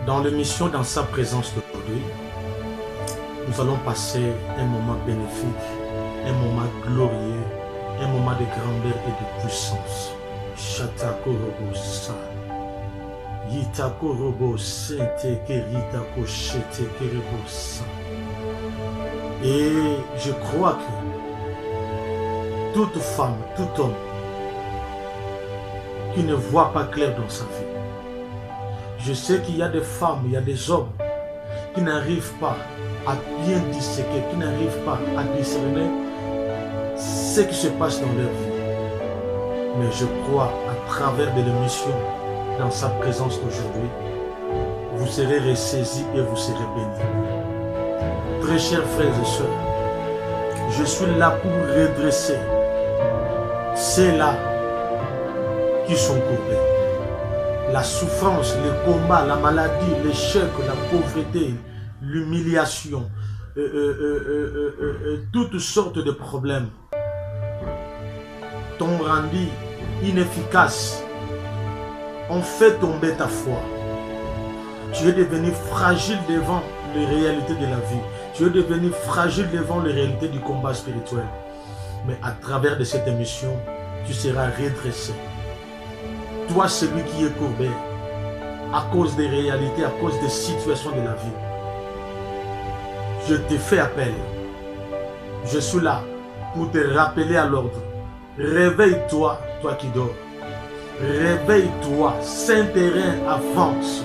Dans l'émission Dans sa présence d'aujourd'hui, nous allons passer un moment bénéfique, un moment glorieux, un moment de grandeur et de puissance. Shatako robo sa, yitako robo sente keritako shete kerebo sa. Et je crois que toute femme, tout homme qui ne voit pas clair dans sa vie, je sais qu'il y a des femmes, il y a des hommes qui n'arrivent pas à bien disséquer, qui n'arrivent pas à discerner ce qui se passe dans leur vie. Mais je crois, à travers de l'émission, dans sa présence aujourd'hui, vous serez ressaisis et vous serez bénis. Très chers frères et sœurs, je suis là pour redresser ceux-là qui sont courbés. La souffrance, le combat, la maladie, l'échec, la pauvreté, l'humiliation, toutes sortes de problèmes t'ont rendu inefficace, ont fait tomber ta foi. Tu es devenu fragile devant les réalités de la vie. Tu es devenu fragile devant les réalités du combat spirituel. Mais à travers de cette émission, tu seras redressé. Toi, celui qui est courbé, à cause des réalités, à cause des situations de la vie, je te fais appel. Je suis là pour te rappeler à l'ordre. Réveille-toi, toi qui dors. Réveille-toi, Saint-Terrain avance.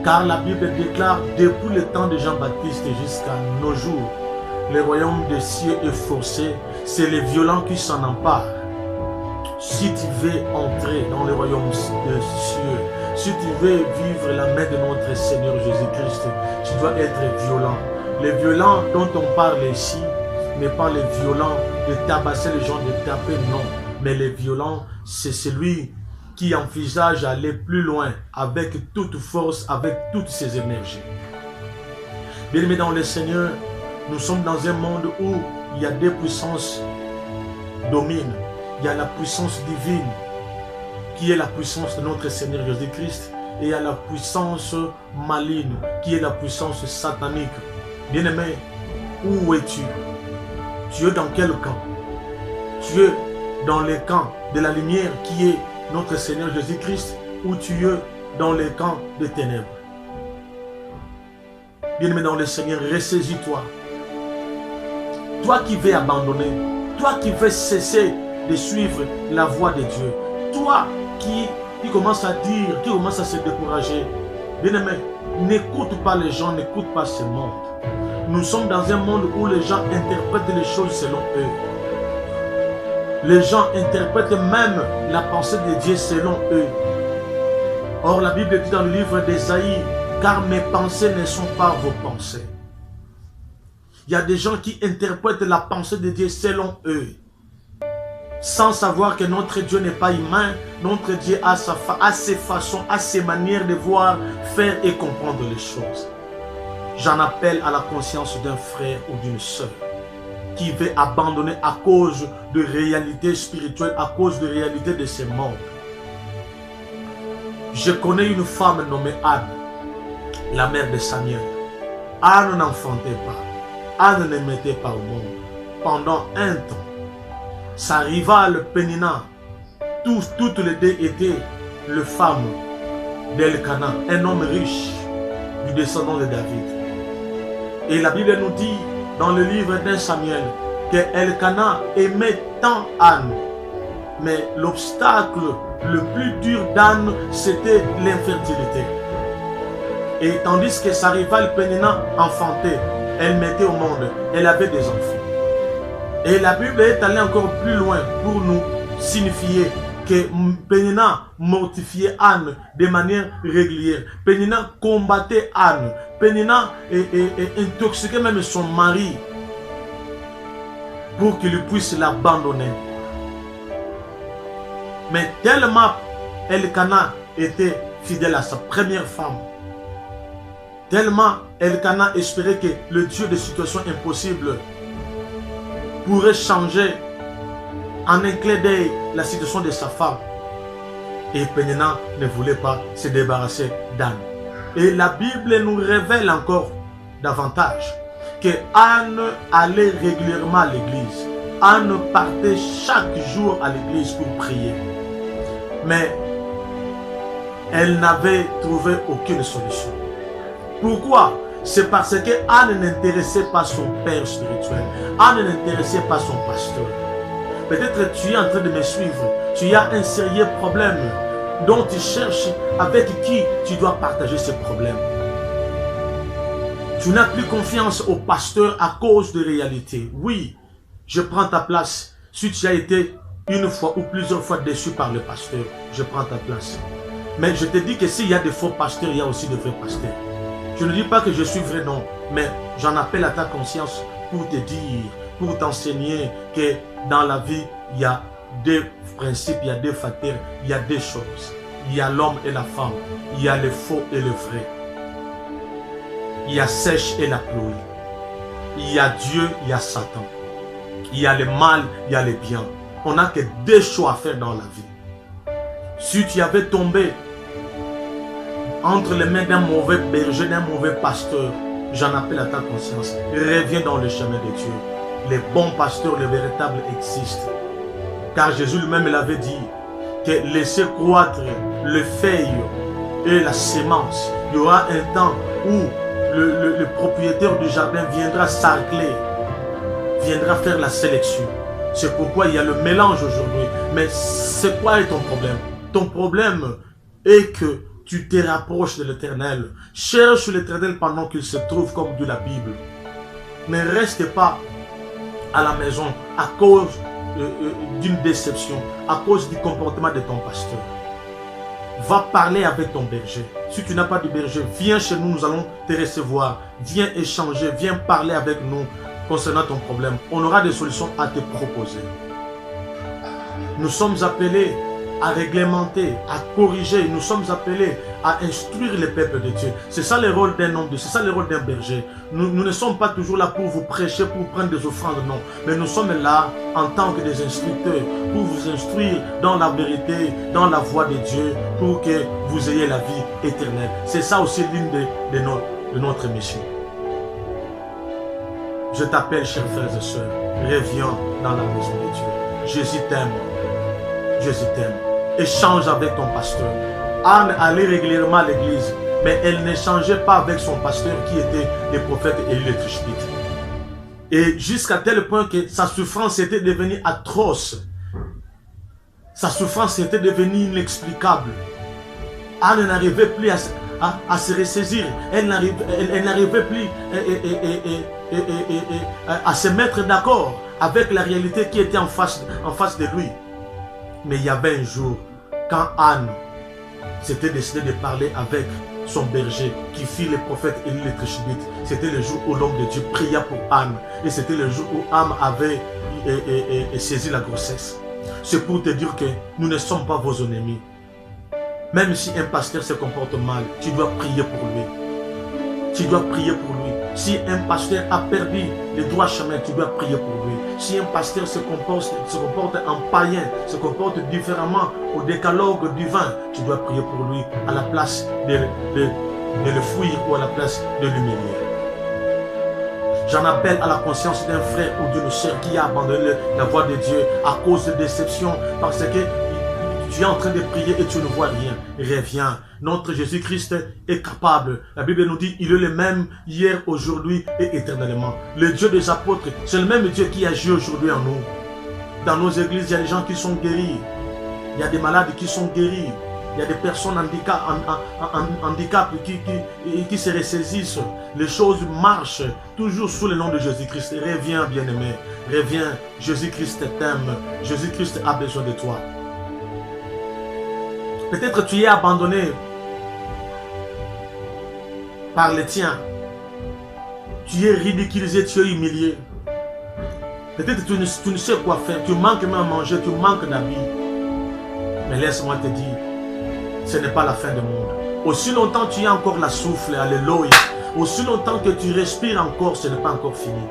Car la Bible déclare, depuis le temps de Jean-Baptiste jusqu'à nos jours, le royaume des cieux est forcé, c'est les violents qui s'en emparent. Si tu veux entrer dans le royaume des cieux, si tu veux vivre la main de notre Seigneur Jésus-Christ, tu dois être violent. Les violents dont on parle ici n'est pas les violents de tabasser les gens, de taper, non. Mais les violents, c'est celui qui envisage d'aller plus loin avec toute force, avec toutes ses énergies. Bien-aimés dans le Seigneur, nous sommes dans un monde où il y a des puissances dominent. Il y a la puissance divine qui est la puissance de notre Seigneur Jésus-Christ et il y a la puissance maligne qui est la puissance satanique. Bien-aimé, où es-tu? Tu es dans quel camp? Tu es dans le camp de la lumière qui est notre Seigneur Jésus-Christ ou tu es dans le camp des ténèbres? Bien-aimé dans le Seigneur, ressaisis-toi. Toi qui veux abandonner, toi qui veux cesser de suivre la voie de Dieu, toi qui commence à dire, qui commence à se décourager, bien-aimé, n'écoute pas les gens, n'écoute pas ce monde. Nous sommes dans un monde où les gens interprètent les choses selon eux. Les gens interprètent même la pensée de Dieu selon eux. Or, la Bible dit dans le livre d'Ésaïe, car mes pensées ne sont pas vos pensées. Il y a des gens qui interprètent la pensée de Dieu selon eux, sans savoir que notre Dieu n'est pas humain. Notre Dieu a ses façons, a ses manières de voir, faire et comprendre les choses. J'en appelle à la conscience d'un frère ou d'une sœur qui veut abandonner à cause de réalités spirituelles, à cause de réalités de ce monde. Je connais une femme nommée Anne, la mère de Samuel. Anne n'enfantait pas. Anne ne mettait pas au monde. Pendant un temps, sa rivale Pénina, toutes les deux étaient les femmes d'Elkana, un homme riche du descendant de David. Et la Bible nous dit dans le livre d'un Samuel que Elkana aimait tant Anne. Mais l'obstacle le plus dur d'Anne, c'était l'infertilité. Et tandis que sa rivale Pénina enfantait, elle mettait au monde, elle avait des enfants. Et la Bible est allée encore plus loin pour nous signifier que Pénina mortifiait Anne de manière régulière. Pénina combattait Anne. Pénina intoxiquait même son mari pour qu'il puisse l'abandonner. Mais tellement Elkana était fidèle à sa première femme, tellement Elkana espérait que le Dieu des situations impossibles pourrait changer en un clin d'œil la situation de sa femme. Et Pénina ne voulait pas se débarrasser d'Anne. Et la Bible nous révèle encore davantage que Anne allait régulièrement à l'église. Anne partait chaque jour à l'église pour prier. Mais elle n'avait trouvé aucune solution. Pourquoi? C'est parce que Anne n'intéressait pas son père spirituel. Anne n'intéressait pas son pasteur. Peut-être tu es en train de me suivre. Tu as un sérieux problème dont tu cherches avec qui tu dois partager ce problème. Tu n'as plus confiance au pasteur à cause de réalité. Oui, je prends ta place. Si tu as été une fois ou plusieurs fois déçu par le pasteur, je prends ta place. Mais je te dis que s'il y a de faux pasteurs, il y a aussi de vrais pasteurs. Je ne dis pas que je suis vrai, non. Mais j'en appelle à ta conscience pour te dire, pour t'enseigner que dans la vie, il y a deux principes, il y a deux facteurs, il y a deux choses. Il y a l'homme et la femme. Il y a le faux et le vrai. Il y a sèche et la pluie. Il y a Dieu, il y a Satan. Il y a le mal, il y a le bien. On n'a que deux choix à faire dans la vie. Si tu avais tombé entre les mains d'un mauvais berger, d'un mauvais pasteur, j'en appelle à ta conscience. Reviens dans le chemin de Dieu. Les bons pasteurs, les véritables existent. Car Jésus lui-même l'avait dit que laissez croître le feuille et la sémence. Il y aura un temps où le propriétaire du jardin viendra sarcler, viendra faire la sélection. C'est pourquoi il y a le mélange aujourd'hui. Mais c'est quoi ton problème? Ton problème est que tu te rapproches de l'Éternel. Cherche l'Éternel pendant qu'il se trouve, comme dit la Bible. Ne reste pas à la maison à cause d'une déception, à cause du comportement de ton pasteur. Va parler avec ton berger. Si tu n'as pas de berger, viens chez nous, nous allons te recevoir. Viens échanger, viens parler avec nous concernant ton problème. On aura des solutions à te proposer. Nous sommes appelés à réglementer, à corriger. Nous sommes appelés à instruire le peuple de Dieu. C'est ça le rôle d'un homme, c'est ça le rôle d'un berger. Nous ne sommes pas toujours là pour vous prêcher, pour prendre des offrandes, non. Mais nous sommes là en tant que des instructeurs, pour vous instruire dans la vérité, dans la voie de Dieu, pour que vous ayez la vie éternelle. C'est ça aussi l'une de notre mission. Je t'appelle, chers frères et sœurs, reviens dans la maison de Dieu. Jésus t'aime. Jésus t'aime. Échange avec ton pasteur. Anne allait régulièrement à l'église, mais elle n'échangeait pas avec son pasteur qui était le prophète Élie le Tishbite. Et jusqu'à tel point que sa souffrance était devenue atroce. Sa souffrance était devenue inexplicable. Anne n'arrivait plus à se ressaisir. Elle n'arrivait plus à se mettre d'accord avec la réalité qui était en face de lui. Mais il y avait un jour, quand Anne s'était décidé de parler avec son berger, qui fit le prophète Élie le Tishbite, c'était le jour où l'homme de Dieu pria pour Anne. Et c'était le jour où Anne avait saisi la grossesse. C'est pour te dire que nous ne sommes pas vos ennemis. Même si un pasteur se comporte mal, tu dois prier pour lui. Tu dois prier pour lui. Si un pasteur a perdu le droit chemin, tu dois prier pour lui. Si un pasteur se comporte en païen, se comporte différemment au décalogue divin, tu dois prier pour lui à la place de le fuir ou à la place de l'humilier. J'en appelle à la conscience d'un frère ou d'une sœur qui a abandonné la voie de Dieu à cause de déception, parce que tu es en train de prier et tu ne vois rien. Reviens. Notre Jésus-Christ est capable. La Bible nous dit, il est le même hier, aujourd'hui et éternellement. Le Dieu des apôtres, c'est le même Dieu qui agit aujourd'hui en nous. Dans nos églises, il y a des gens qui sont guéris. Il y a des malades qui sont guéris. Il y a des personnes handicapées qui se ressaisissent. Les choses marchent toujours sous le nom de Jésus-Christ. Reviens, bien-aimé. Reviens. Jésus-Christ t'aime. Jésus-Christ a besoin de toi. Peut-être tu es abandonné par les tiens. Tu es ridiculisé, tu es humilié. Peut-être tu ne sais quoi faire. Tu manques même à manger, tu manques d'habits. Mais laisse-moi te dire, ce n'est pas la fin du monde. Aussi longtemps que tu as encore la souffle, alléluia. Aussi longtemps que tu respires encore, ce n'est pas encore fini.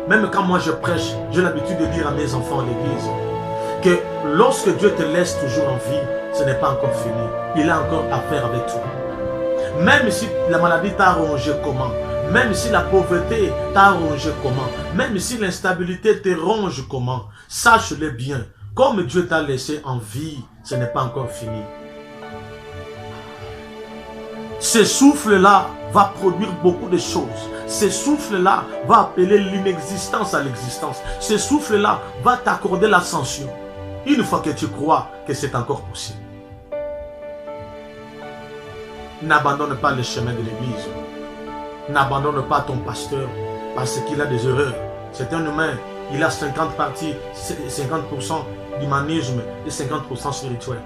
Même quand moi je prêche, j'ai l'habitude de dire à mes enfants à l'église que lorsque Dieu te laisse toujours en vie, ce n'est pas encore fini. Il a encore à faire avec toi. Même si la maladie t'a rongé comment? Même si la pauvreté t'a rongé comment? Même si l'instabilité te ronge comment? Sache-le bien. Comme Dieu t'a laissé en vie, ce n'est pas encore fini. Ce souffle-là va produire beaucoup de choses. Ce souffle-là va appeler l'inexistence à l'existence. Ce souffle-là va t'accorder l'ascension. Une fois que tu crois que c'est encore possible. N'abandonne pas le chemin de l'église. N'abandonne pas ton pasteur parce qu'il a des erreurs. C'est un humain. Il a 50 parties, 50% d'humanisme et 50% spirituel.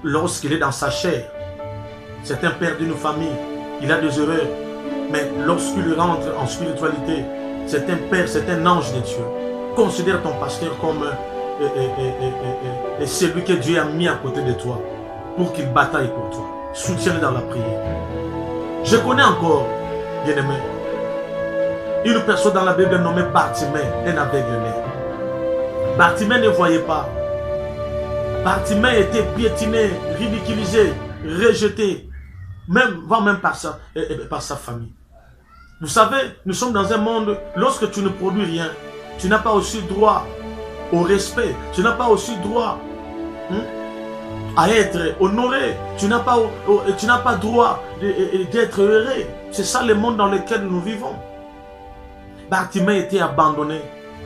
Lorsqu'il est dans sa chair, c'est un père d'une famille, il a des erreurs. Mais lorsqu'il rentre en spiritualité, c'est un père, c'est un ange de Dieu. Considère ton pasteur comme celui que Dieu a mis à côté de toi pour qu'il bataille pour toi. Soutiens-le dans la prière. Je connais encore, bien-aimé, une personne dans la Bible nommée Bartimée, un aveugle-né. Bartimée ne voyait pas. Bartimée était piétiné, ridiculisé, rejeté, voire même par sa famille. Vous savez, nous sommes dans un monde, lorsque tu ne produis rien, tu n'as pas aussi droit au respect, tu n'as pas aussi droit à être honoré, tu n'as pas droit d'être heureux. C'est ça le monde dans lequel nous vivons. Bartimée était abandonné,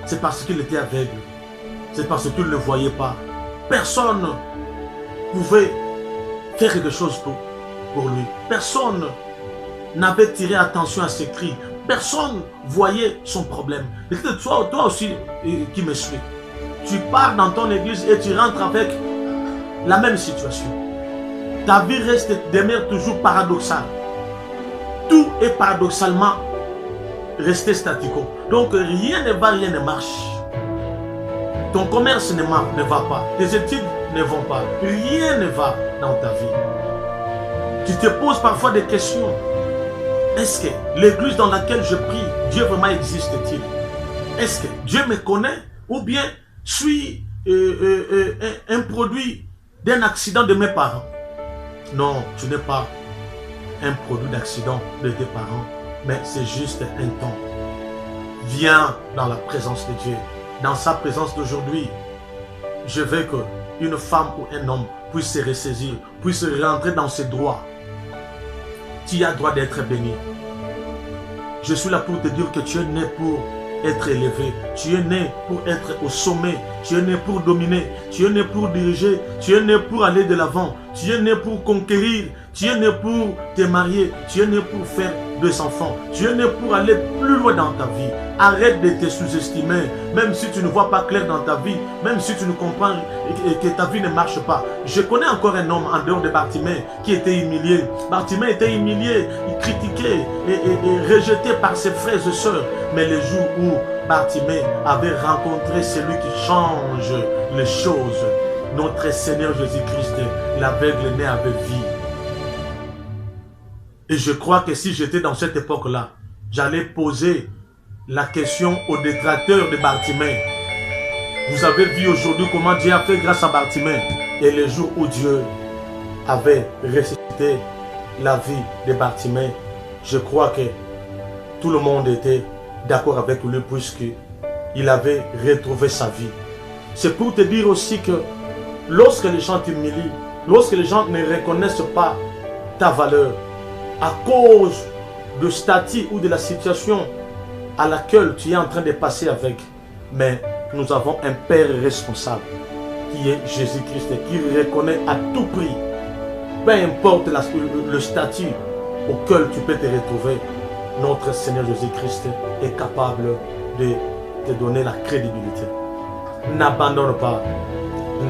c'est parce qu'il était aveugle, c'est parce qu'il ne le voyait pas. Personne ne pouvait faire quelque chose pour lui. Personne n'avait tiré attention à ses cris. Personne voyait son problème. Peut-être toi aussi qui me suis. Tu pars dans ton église et tu rentres avec la même situation. Ta vie demeure toujours paradoxale. Tout est paradoxalement resté statico. Donc rien ne va, rien ne marche. Ton commerce ne va pas. Tes études ne vont pas. Rien ne va dans ta vie. Tu te poses parfois des questions. Est-ce que l'église dans laquelle je prie, Dieu vraiment existe-t-il? Est-ce que Dieu me connaît? Ou bien suis un produit d'un accident de mes parents? Non, tu n'es pas un produit d'accident de tes parents, mais c'est juste un temps. Viens dans la présence de Dieu. Dans sa présence d'aujourd'hui, je veux qu'une femme ou un homme puisse se ressaisir, puisse rentrer dans ses droits. Tu as droit d'être béni. Je suis là pour te dire que tu es né pour être élevé. Tu es né pour être au sommet. Tu es né pour dominer. Tu es né pour diriger. Tu es né pour aller de l'avant. Tu es né pour conquérir. Tu es né pour te marier. Tu es né pour faire 2 enfants. Tu es né pour aller plus loin dans ta vie. Arrête de te sous-estimer. Même si tu ne vois pas clair dans ta vie. Même si tu ne comprends que ta vie ne marche pas. Je connais encore un homme en dehors de Bartimée qui était humilié. Bartimée était humilié, critiqué et rejeté par ses frères et sœurs. Mais le jour où Bartimée avait rencontré celui qui change les choses, notre Seigneur Jésus-Christ, l'aveugle né avait vie. Et je crois que si j'étais dans cette époque-là, j'allais poser la question aux détracteurs de Bartimée. Vous avez vu aujourd'hui comment Dieu a fait grâce à Bartimée. Et le jour où Dieu avait ressuscité la vie de Bartimée, je crois que tout le monde était d'accord avec lui puisqu'il avait retrouvé sa vie. C'est pour te dire aussi que lorsque les gens t'humilient, lorsque les gens ne reconnaissent pas ta valeur, à cause du statut ou de la situation à laquelle tu es en train de passer avec, mais nous avons un Père responsable qui est Jésus-Christ, qui reconnaît à tout prix, peu importe le statut auquel tu peux te retrouver, notre Seigneur Jésus-Christ est capable de te donner la crédibilité. N'abandonne pas,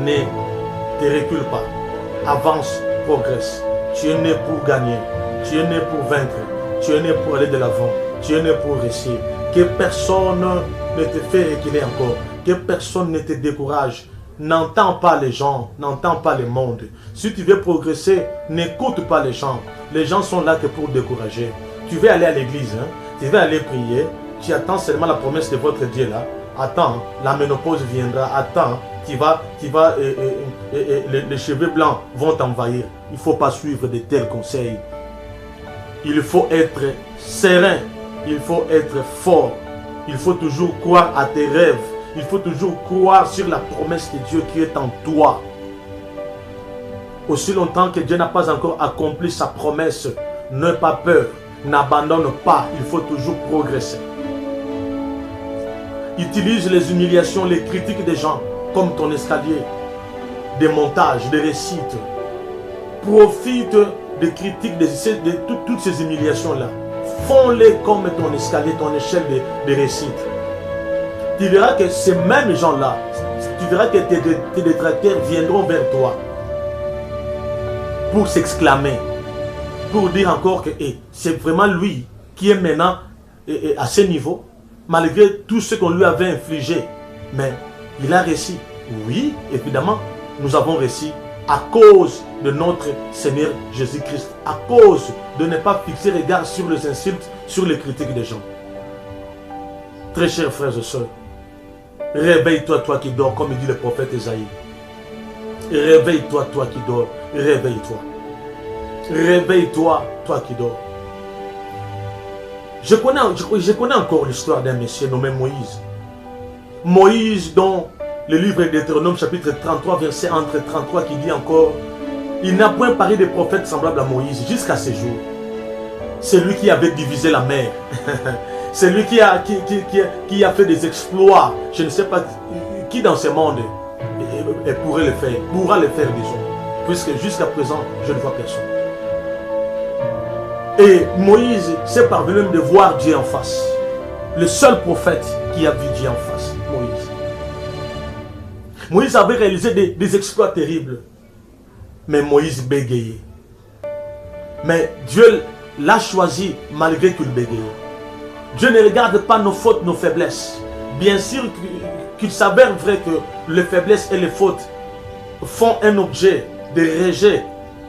ne te recule pas, avance, progresse. Tu es né pour gagner, tu es né pour vaincre, tu es né pour aller de l'avant, tu es né pour réussir. Que personne ne te fait reculer encore, que personne ne te décourage. N'entends pas les gens, n'entends pas le monde. Si tu veux progresser, n'écoute pas les gens. Les gens sont là que pour décourager. Tu veux aller à l'église, hein? Tu veux aller prier, tu attends seulement la promesse de votre Dieu là. Attends, la ménopause viendra, attends, les cheveux blancs vont t'envahir. Il ne faut pas suivre de tels conseils. il faut être serein, il faut être fort, il faut toujours croire à tes rêves, il faut toujours croire sur la promesse de Dieu qui est en toi. Aussi longtemps que Dieu n'a pas encore accompli sa promesse, n'aie pas peur, n'abandonne pas, il faut toujours progresser. Utilise les humiliations, les critiques des gens comme ton escalier, des montages, des récits. Profite des critiques, de toutes ces humiliations-là. Fons-les comme ton escalier, ton échelle de récits. Tu verras que ces mêmes gens-là, tu verras que tes détracteurs viendront vers toi pour s'exclamer, pour dire encore que c'est vraiment lui qui est maintenant à ce niveau, malgré tout ce qu'on lui avait infligé. Mais il a réussi. Oui, évidemment, nous avons réussi à cause de notre Seigneur Jésus-Christ, à cause de ne pas fixer regard sur les insultes, sur les critiques des gens. Très chers frères et sœurs, réveille-toi, toi qui dors, comme dit le prophète Esaïe. Réveille-toi, toi qui dors, réveille-toi. Réveille-toi, toi qui dors. Je connais encore l'histoire d'un monsieur nommé Moïse. Moïse, dans le livre de Deutéronome, chapitre 33, verset entre 33, qui dit encore: il n'a point paru de prophète semblable à Moïse jusqu'à ce jour. C'est lui qui avait divisé la mer. C'est lui qui a fait des exploits. Je ne sais pas qui dans ce monde pourra le faire, disons. Puisque jusqu'à présent, je ne vois personne. Et Moïse s'est parvenu de voir Dieu en face. Le seul prophète qui a vu Dieu en face, Moïse. Moïse avait réalisé des exploits terribles. Mais Moïse bégayait. Mais Dieu l'a choisi malgré qu'il bégayait. Dieu ne regarde pas nos fautes, nos faiblesses. Bien sûr qu'il s'avère vrai que les faiblesses et les fautes font un objet de rejet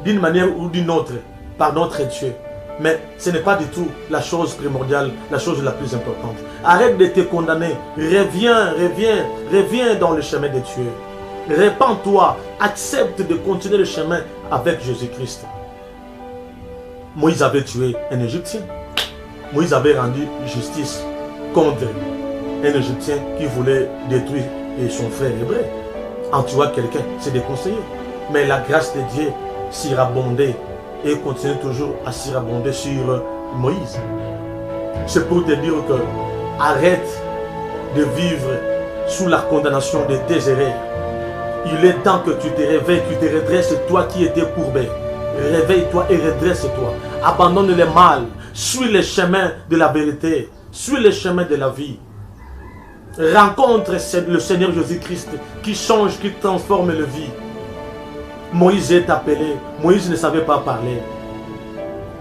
d'une manière ou d'une autre par notre Dieu. Mais ce n'est pas du tout la chose primordiale, la chose la plus importante. Arrête de te condamner. Reviens dans le chemin de Dieu. Répands-toi. Accepte de continuer le chemin avec Jésus-Christ. Moïse avait tué un Égyptien. Moïse avait rendu justice contre un Égyptien qui voulait détruire son frère hébreu. En tuant quelqu'un, c'est déconseillé. Mais la grâce de Dieu surabondait et continue toujours à surabonder sur Moïse. C'est pour te dire que arrête de vivre sous la condamnation de tes erreurs. Il est temps que tu te réveilles, tu te redresses, toi qui étais courbé. Réveille-toi et redresse-toi. Abandonne le mal. Suis le chemin de la vérité. Suis le chemin de la vie. Rencontre le Seigneur Jésus-Christ qui change, qui transforme la vie. Moïse est appelé. Moïse ne savait pas parler.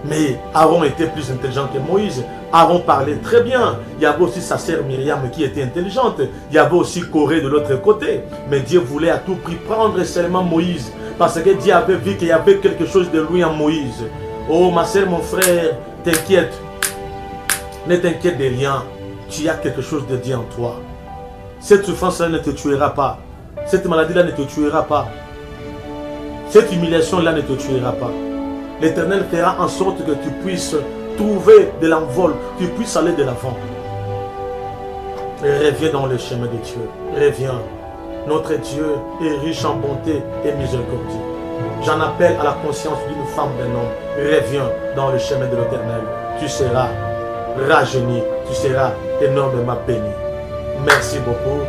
Mais Aaron était plus intelligent que Moïse. Aaron parlait très bien. Il y avait aussi sa sœur Myriam qui était intelligente. Il y avait aussi Corée de l'autre côté. Mais Dieu voulait à tout prix prendre seulement Moïse. Parce que Dieu avait vu qu'il y avait quelque chose de lui en Moïse. Oh ma sœur, mon frère, t'inquiète. Ne t'inquiète de rien. Tu as quelque chose de Dieu en toi. Cette souffrance-là ne te tuera pas. Cette maladie-là ne te tuera pas. Cette humiliation-là ne te tuera pas. L'Éternel fera en sorte que tu puisses trouver de l'envol, tu puisses aller de l'avant. Reviens dans le chemin de Dieu. Reviens. Notre Dieu est riche en bonté et miséricorde. J'en appelle à la conscience d'une femme, d'un homme. Reviens dans le chemin de l'Éternel. Tu seras rajeuni. Tu seras énormément béni. Merci beaucoup.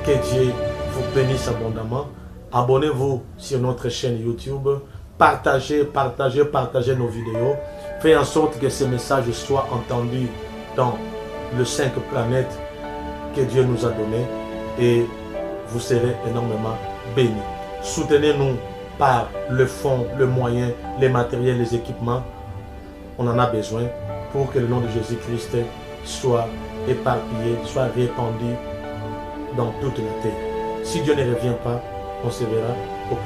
Que Dieu vous bénisse abondamment. Abonnez-vous sur notre chaîne YouTube. Partagez nos vidéos. Faites en sorte que ces messages soient entendus dans les 5 planètes que Dieu nous a données. Et vous serez énormément bénis. Soutenez-nous par le fonds, le moyen, les matériels, les équipements. On en a besoin pour que le nom de Jésus-Christ soit éparpillé, soit répandu dans toute la terre. Si Dieu ne revient pas, on se verra au prochain.